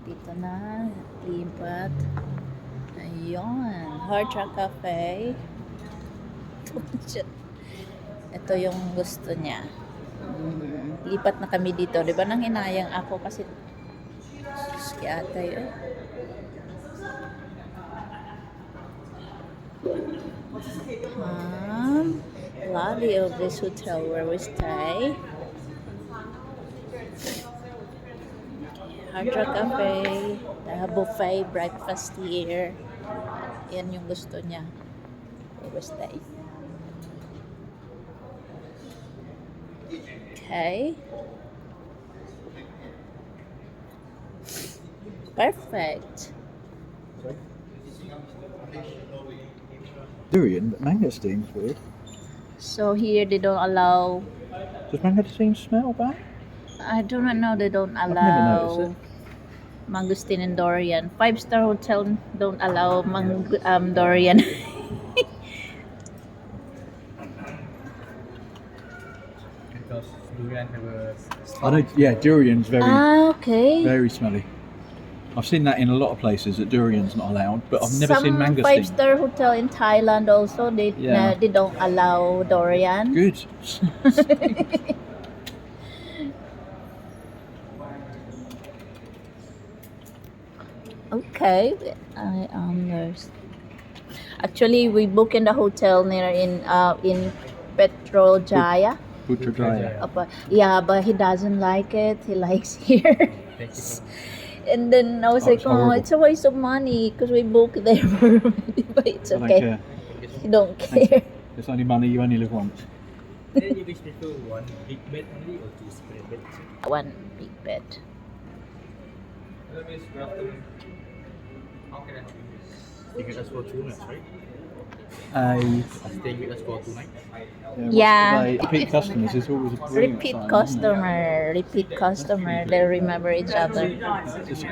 Dito na, lipat. Ayun, Hard Rock Cafe. Ito yung gusto niya. Lipat na kami dito. Di ba nang hinayang ako kasi si ate yun. Lobby of this hotel where we stay. Hard Rock Cafe. They have buffet breakfast here. Yan yung gusto niya. Where we stay. Okay. Perfect. Durian, but mangosteens weird. So here they don't allow. Does mangosteen smell bad? I do not know. They don't never allow noticed mangosteen and durian. 5-star hotel don't allow durian. Because durian have a I don't. Yeah, durian's very, Okay. very smelly. I've seen that in a lot of places that durian's not allowed, but I've never seen Some mangosteen. 5-star hotel in Thailand also they Yeah. they don't allow durian. Good. Okay, I there's actually we booked in the hotel near in Petrol Jaya. Putrajaya. Yeah, but he doesn't like it. He likes here. Thank you. And then I was Oh, like, it's oh, horrible. it's a waste of money because we booked there for but it's I don't okay. care. You don't care. It's only money. You only live once. Then you wish prefer one big bed only or two separate beds? One big bed. Hello, Miss. Good afternoon. How can I help you? You can ask for 2 nights, right? Staying with us for 2 nights. Yeah. Repeat customers is always a brilliant Repeat sign, isn't it? customer. Repeat customer. They remember each other. Just-